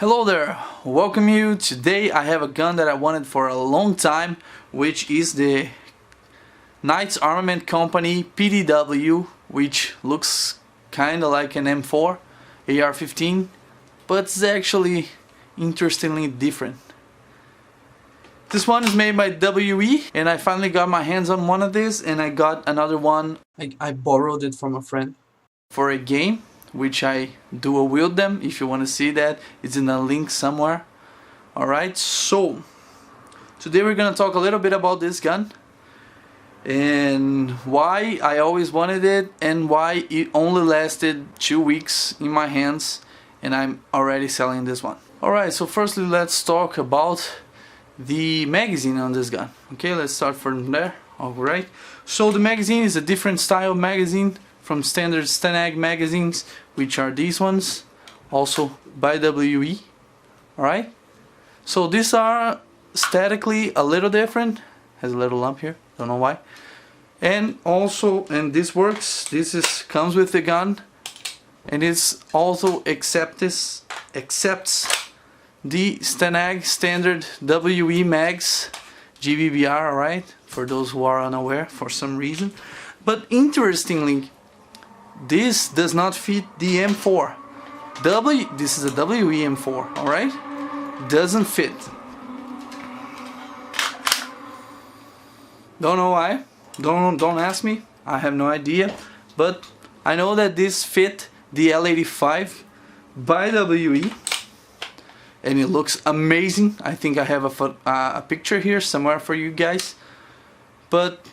Hello there, welcome you. Today I have a gun that I wanted for a long time, which is the Knights Armament Company Pdw, which looks kinda like an M4 AR-15, but it's actually interestingly different. This one is made by WE, and I finally got my hands on one of these, and I got another one. I borrowed it from a friend for a game, which I dual wield them. If you want to see that, it's in a link somewhere. Alright, so today we're gonna talk a little bit about this gun and why I always wanted it and why it only lasted 2 weeks in my hands and I'm already selling this one. Alright, so firstly let's talk about the magazine on this gun. Okay, let's start from there. Alright, so the magazine is a different style magazine from standard Stanag magazines, which are these ones, also by WE. Alright, so these are statically a little different. Has a little lump here, don't know why. And also, and this works, comes with the gun, and it's also accepts the Stanag standard WE mags, Gbbr, alright, for those who are unaware for some reason. But interestingly, this does not fit the M4. This is a WE M4, alright? Doesn't fit. Don't know why. Don't ask me. I have no idea. But I know that this fit the L85 by WE. And it looks amazing. I think I have a picture here somewhere for you guys. But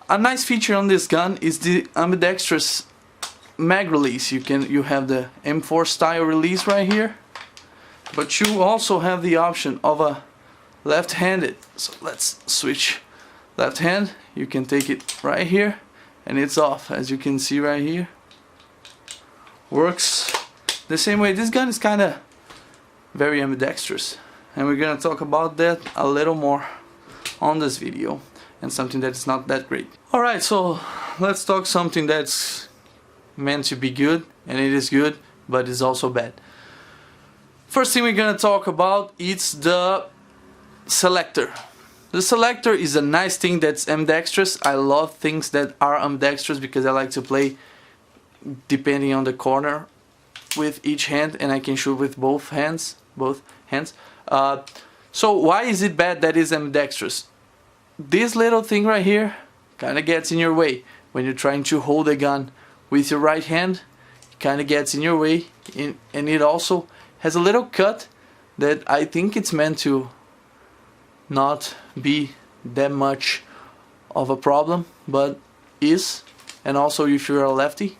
a nice feature on this gun is the ambidextrous mag release. You have the M4 style release right here, but you also have the option of a left-handed. So let's switch left hand. You can take it right here and it's off, as you can see right here. Works the same way. This gun is kind of very ambidextrous, and we're gonna talk about that a little more on this video, and something that's not that great. Alright, so let's talk something that's meant to be good, and it is good, but it's also bad. First thing we're gonna talk about is the selector. The selector is a nice thing that's ambidextrous. I love things that are ambidextrous because I like to play depending on the corner with each hand, and I can shoot with both hands. So why is it bad that is ambidextrous? This little thing right here kind of gets in your way when you're trying to hold a gun with your right hand. It kind of gets in your way, and it also has a little cut that I think it's meant to not be that much of a problem, but is. And also if you're a lefty,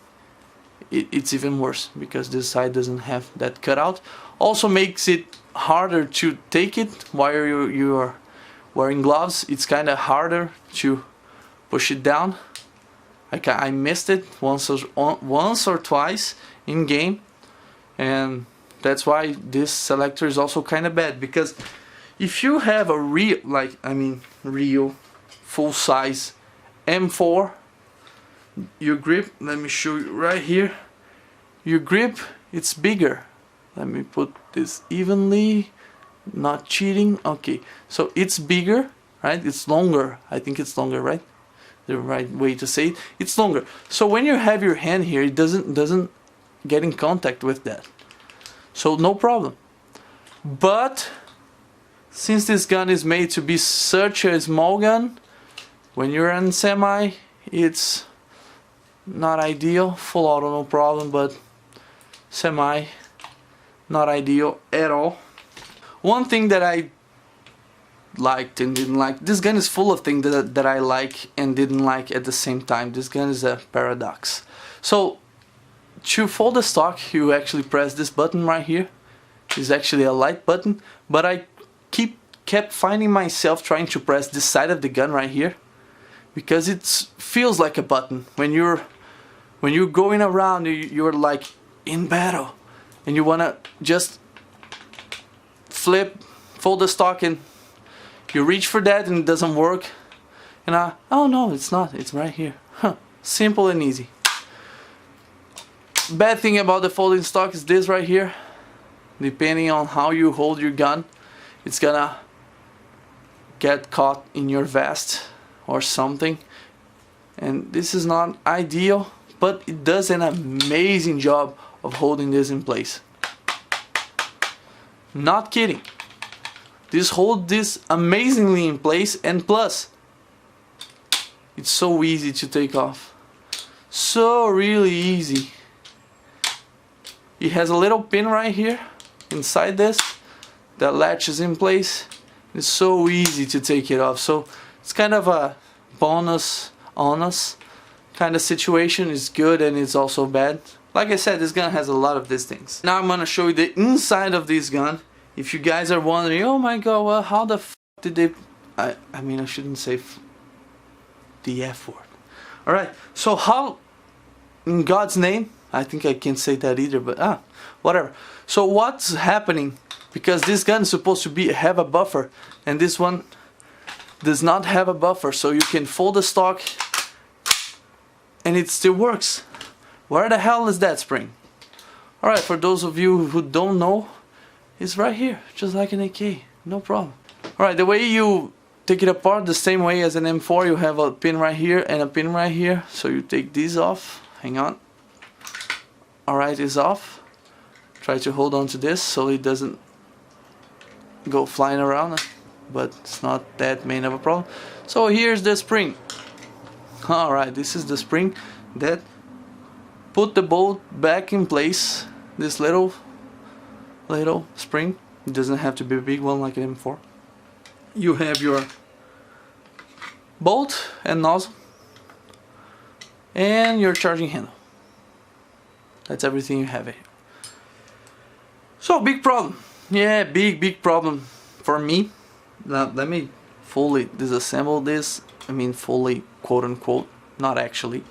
it's even worse because this side doesn't have that cutout. Also makes it harder to take it while you are wearing gloves. It's kind of harder to push it down. I missed it once or twice in game, and that's why this selector is also kind of bad, because if you have a real full-size M4, your grip, let me show you right here, your grip, it's bigger. Let me put this evenly, not cheating. Okay, so it's bigger, right? It's longer. I think it's longer, right? The right way to say it. It's longer. So when you have your hand here, it doesn't get in contact with that. So no problem. But since this gun is made to be such a small gun, when you're in semi, it's not ideal. Full auto, no problem, but semi, not ideal at all. One thing that I liked and didn't like, this gun is full of things that I like and didn't like at the same time. This gun is a paradox. So to fold the stock, you actually press this button right here. It's actually a light button, but I kept finding myself trying to press this side of the gun right here, because it feels like a button. When you're going around, you're like in battle, and you wanna just fold the stock, and you reach for that and it doesn't work, and oh no, it's not, it's right here. Simple and easy. Bad thing about the folding stock is this right here. depending on how you hold your gun, it's gonna get caught in your vest or something, and this is not ideal, but it does an amazing job of holding this in place. Not kidding. This holds this amazingly in place, and plus it's so easy to take off. So really easy. It has a little pin right here inside this that latches in place. It's so easy to take it off. So it's kind of a bonus on us kind of situation. It's good and it's also bad. Like I said, this gun has a lot of these things. Now I'm gonna show you the inside of this gun. If you guys are wondering, oh my god, well, how the f did they... I mean, I shouldn't say the F word. Alright, so how, in God's name, I think I can't say that either, but whatever. So what's happening, because this gun is supposed to have a buffer, and this one does not have a buffer, so you can fold the stock and it still works. Where the hell is that spring? Alright, for those of you who don't know, it's right here, just like an AK, no problem. Alright, the way you take it apart, the same way as an M4, you have a pin right here and a pin right here. So you take these off, hang on. Alright, it's off. Try to hold on to this so it doesn't go flying around, but it's not that main of a problem. So here's the spring. Alright, this is the spring that put the bolt back in place. This little spring. It doesn't have to be a big one like an M4. You have your bolt and nozzle and your charging handle. That's everything you have here. So big problem. Yeah, big problem for me. Now let me fully disassemble this. I mean fully, quote unquote, not actually.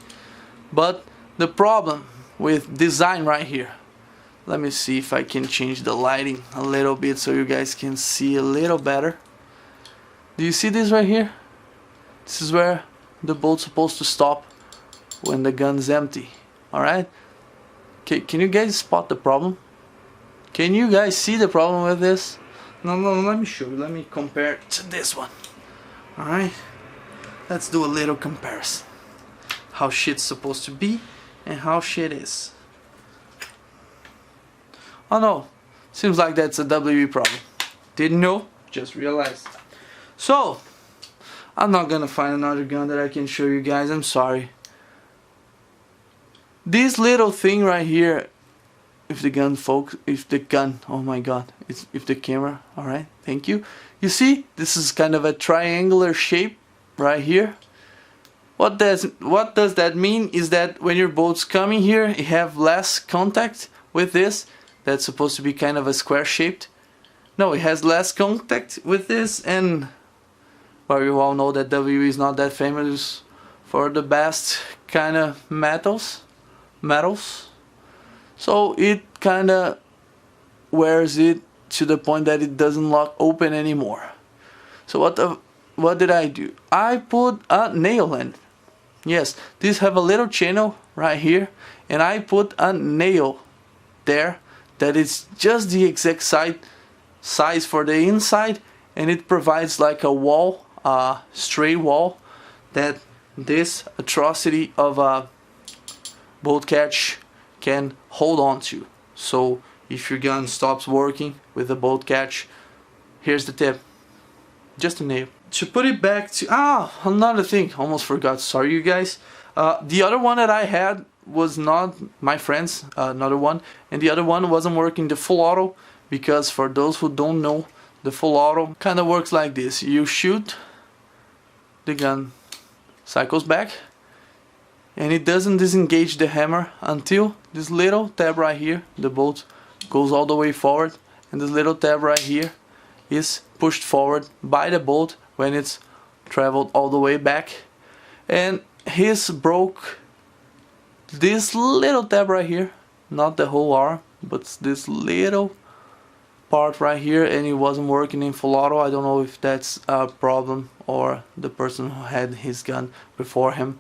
But the problem with design right here. Let me see if I can change the lighting a little bit so you guys can see a little better. Do you see this right here? This is where the bolt's supposed to stop when the gun's empty. Alright? Okay, can you guys spot the problem? Can you guys see the problem with this? No, let me show you. Let me compare it to this one. Alright? Let's do a little comparison. How shit's supposed to be and how shit is. Oh no, seems like that's a WE problem. Didn't know, just realized. So, I'm not gonna find another gun that I can show you guys, I'm sorry. This little thing right here, if the gun, oh my god, if the camera, alright, thank you. You see, this is kind of a triangular shape right here. What does that mean is that when your bolt's coming here, you have less contact with this. That's supposed to be kind of a square shaped. No, it has less contact with this, and well, you all know that WE is not that famous for the best kind of metals. So it kind of wears it to the point that it doesn't lock open anymore. So what did I do? I put a nail in. Yes, these have a little channel right here, and I put a nail there that is just the exact size for the inside, and it provides like a wall, straight wall that this atrocity of a bolt catch can hold on to. So if your gun stops working with the bolt catch, here's the tip, just a nail. To put it back to, another thing, almost forgot, sorry you guys. The other one that I had was not my friend's, another one, and the other one wasn't working the full auto, because for those who don't know, the full auto kind of works like this. You shoot, the gun cycles back, and it doesn't disengage the hammer until this little tab right here, the bolt goes all the way forward, and this little tab right here is pushed forward by the bolt when it's traveled all the way back. And his broke this little tab right here, not the whole arm, but this little part right here, and it wasn't working in full auto. I don't know if that's a problem or the person who had his gun before him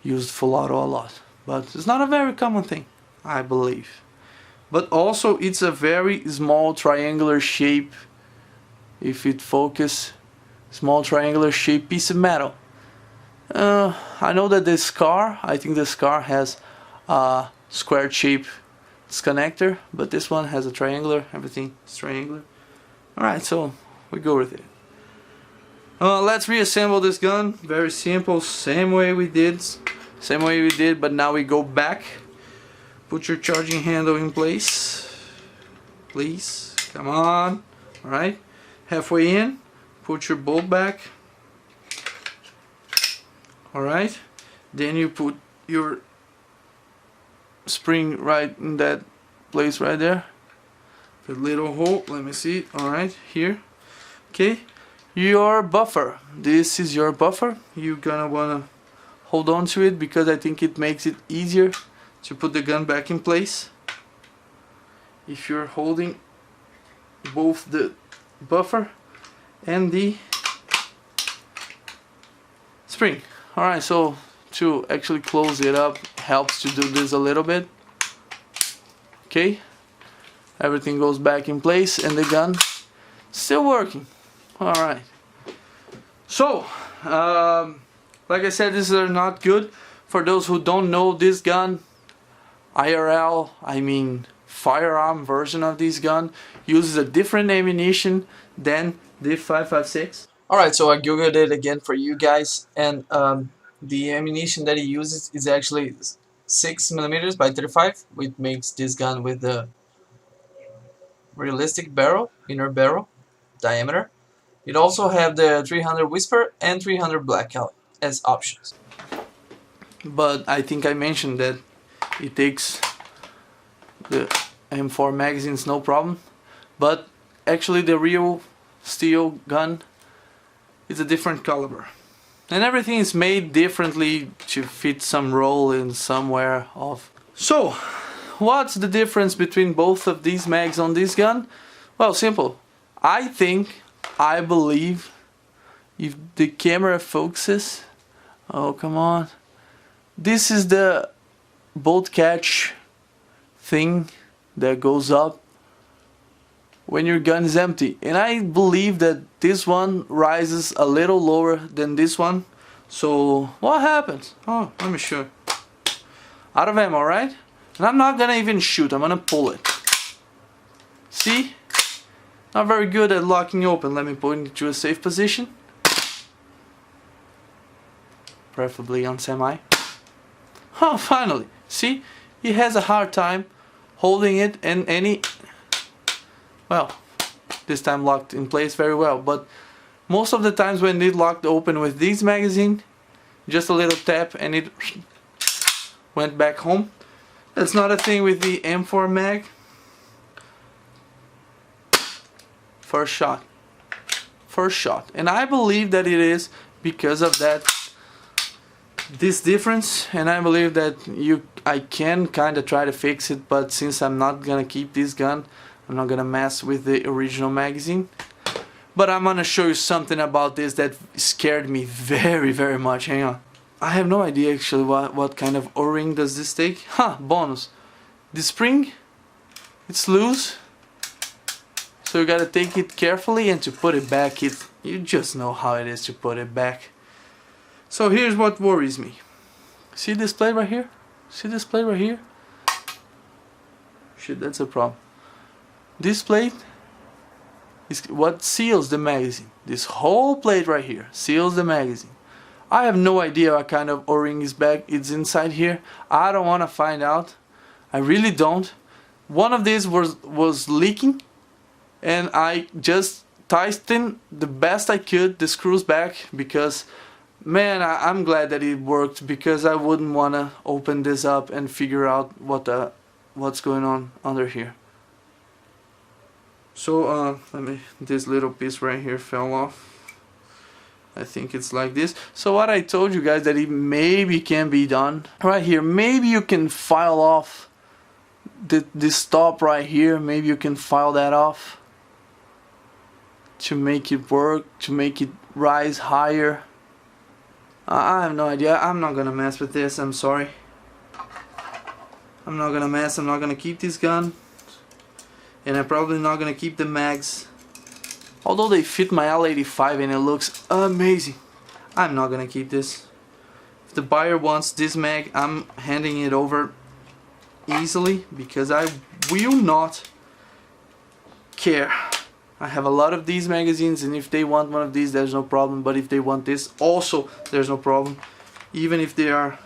used full auto a lot, but it's not a very common thing, I believe. but also it's a very small triangular shape. If it focus, small triangular shape piece of metal. I know that this car, I think this car has a square shape disconnector, but this one has a triangular. Everything is triangular. Alright, so we go with it. Let's reassemble this gun. Very simple, same way we did, but now we go back. Put your charging handle in place, please, come on. Alright, halfway in, put your bolt back. Alright, then you put your spring right in that place right there. The little hole, let me see. Alright, here. Okay, your buffer. This is your buffer. You're gonna wanna hold on to it because I think it makes it easier to put the gun back in place. If you're holding both the buffer and the spring. Alright, so to actually close it up helps to do this a little bit. Okay, everything goes back in place and the gun still working. Alright, so like I said, these are not good. For those who don't know, this gun, IRL, I mean firearm version of this gun, uses a different ammunition than the 5.56. Alright, so I googled it again for you guys, and the ammunition that he uses is actually 6mm by 35, which makes this gun with the realistic barrel, inner barrel diameter. It also have the 300 Whisper and 300 Blackout as options. But I think I mentioned that it takes the M4 magazines no problem, but actually the real steel gun is a different caliber, and everything is made differently to fit some role in somewhere of. So what's the difference between both of these mags on this gun? Well, simple. I believe if the camera focuses, oh come on, this is the bolt catch thing that goes up when your gun is empty, and I believe that this one rises a little lower than this one. So what happens? Oh, let me show you. Out of ammo, right? And I'm not gonna even shoot, I'm gonna pull it. See? Not very good at locking open. Let me put it into a safe position, preferably on semi. Oh, finally. See? He has a hard time holding it, and any, well, this time locked in place very well, but most of the times when it locked open with this magazine, just a little tap and it went back home. That's not a thing with the M4 mag. First shot, and I believe that it is because of that, this difference, and I believe that I can kind of try to fix it, but since I'm not gonna keep this gun, I'm not gonna mess with the original magazine. But I'm gonna show you something about this that scared me very, very much. Hang on. I have no idea actually what kind of O-ring does this take. Bonus. The spring, it's loose, so you gotta take it carefully, and to put it back, you just know how it is to put it back. So here's what worries me. See this plate right here? See this plate right here? Shit, that's a problem. This plate is what seals the magazine. This whole plate right here seals the magazine. I have no idea what kind of O-ring is inside here. I don't want to find out. I really don't. One of these was leaking, and I just tightened the best I could the screws back, because man, I'm glad that it worked, because I wouldn't want to open this up and figure out what's going on under here. So this little piece right here fell off. I think it's like this. So what I told you guys that it maybe can be done right here. Maybe you can file off this top right here. Maybe you can file that off to make it work, to make it rise higher. I have no idea. I'm not gonna mess with this. I'm sorry. I'm not gonna mess. I'm not gonna keep this gun. and I'm probably not gonna keep the mags. Although they fit my L85 and it looks amazing, I'm not gonna keep this. If the buyer wants this mag, I'm handing it over easily because I will not care. I have a lot of these magazines, and if they want one of these, there's no problem. But if they want this also, there's no problem. Even if they are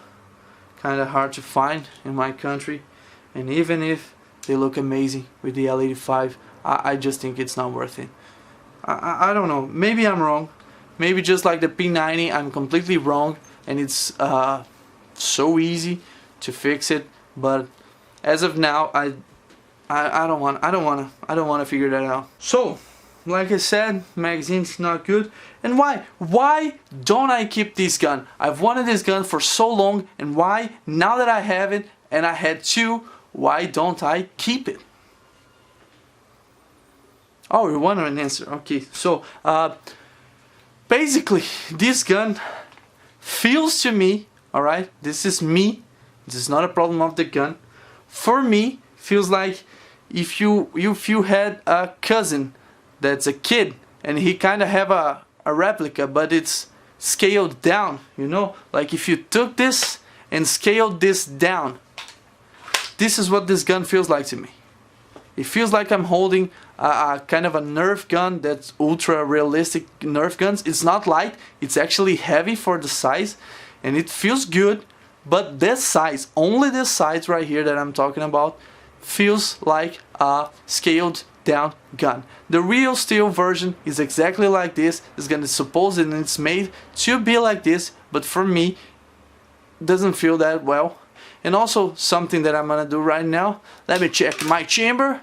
kind of hard to find in my country, and even if they look amazing with the L85, I just think it's not worth it. I don't know, maybe I'm wrong. Maybe just like the P90, I'm completely wrong, and it's so easy to fix it. But as of now, I don't want to figure that out. So, like I said, magazine's not good. And why? Why don't I keep this gun? I've wanted this gun for so long, and why, now that I have it, and I had two, why don't I keep it? Oh, you want an answer? Okay, so basically, this gun feels to me, alright, this is me, this is not a problem of the gun. For me, feels like if you had a cousin that's a kid and he kind of have a replica, but it's scaled down, you know, like if you took this and scaled this down, this is what this gun feels like to me. It feels like I'm holding a kind of a Nerf gun that's ultra realistic Nerf guns. It's not light, it's actually heavy for the size, and it feels good, but this size, only this size right here that I'm talking about, feels like a scaled down gun. The real steel version is exactly like this. This gun is supposed and it's made to be like this, but for me, it doesn't feel that well. And also something that I'm gonna do right now, let me check my chamber.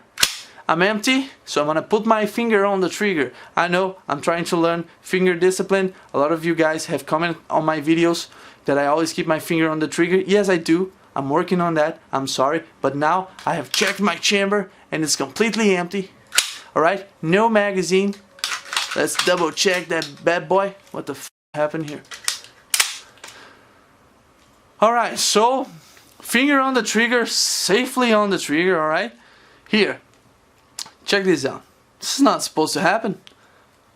I'm empty, so I'm gonna put my finger on the trigger. I know I'm trying to learn finger discipline. A lot of you guys have commented on my videos that I always keep my finger on the trigger. Yes, I do. I'm working on that. I'm sorry, but now I have checked my chamber and it's completely empty. Alright, no magazine. Let's double check that bad boy. What the f happened here? Alright, so finger on the trigger, safely on the trigger, alright? Here, check this out. This is not supposed to happen.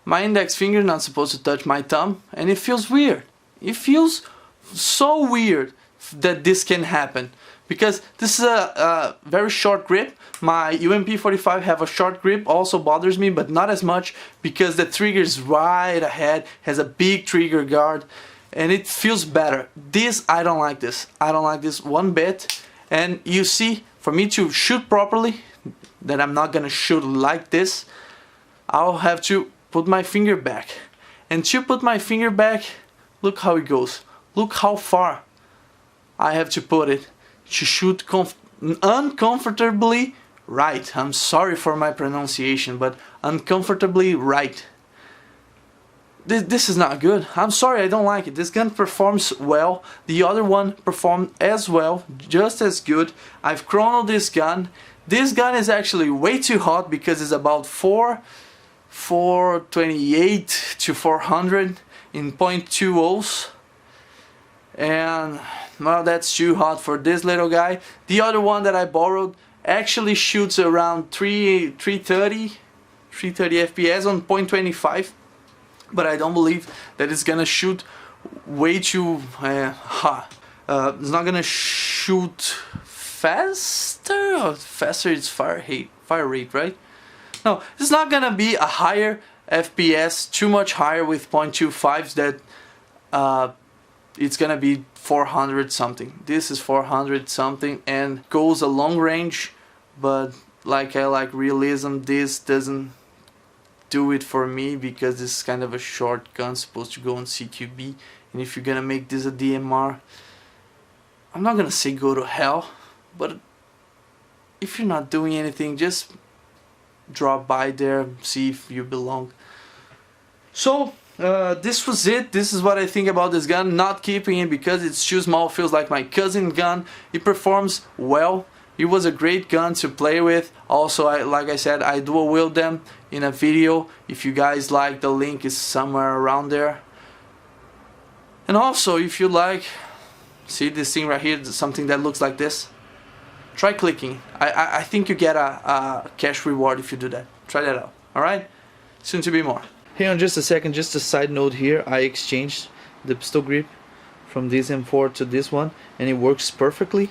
My index finger is not supposed to touch my thumb, and it feels weird. It feels so weird that this can happen, because this is a very short grip. My UMP45 have a short grip, also bothers me, but not as much because the trigger is right ahead, has a big trigger guard, and it feels better. This, I don't like this. I don't like this one bit. And you see, for me to shoot properly, that I'm not gonna shoot like this, I'll have to put my finger back. And to put my finger back, look how it goes. Look how far I have to put it to shoot uncomfortably right. I'm sorry for my pronunciation, but uncomfortably right. This is not good. I'm sorry, I don't like it. This gun performs well. The other one performed as well, just as good. I've chronoed this gun. This gun is actually way too hot because it's about 428 to 400 in 0.20s. And well, that's too hot for this little guy. The other one that I borrowed actually shoots around 330 FPS on 0.25, but I don't believe that it's gonna shoot way too hot. It's not gonna shoot faster, or faster is fire rate, right? No, it's not gonna be a higher FPS, too much higher with 0.25s that it's gonna be 400 something. This is 400 something and goes a long range, but like I like realism, this doesn't do it for me because this is kind of a short gun supposed to go on CQB, and if you're gonna make this a DMR, I'm not gonna say go to hell, but if you're not doing anything, just drop by there, see if you belong. So this was it. This is what I think about this gun. Not keeping it because it's too small, feels like my cousin gun. It performs well. It was a great gun to play with. Also, like I said, I dual wield them in a video. If you guys like, the link is somewhere around there. And also, if you like, see this thing right here, something that looks like this. try clicking. I think you get a cash reward if you do that. Try that out. Alright? Soon to be more. Hang on just a second, just a side note here. I exchanged the pistol grip from this M4 to this one, and it works perfectly,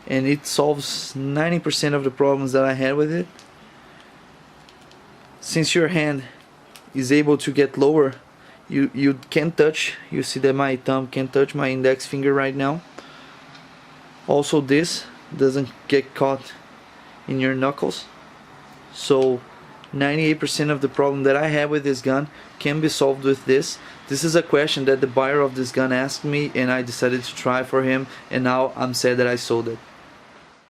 and it solves 90% of the problems that I had with it. Since your hand is able to get lower, you can't touch, you see that my thumb can't touch my index finger right now. Also, this doesn't get caught in your knuckles, so 98% of the problem that I have with this gun can be solved with this. This is a question that the buyer of this gun asked me, and I decided to try for him, and now I'm sad that I sold it.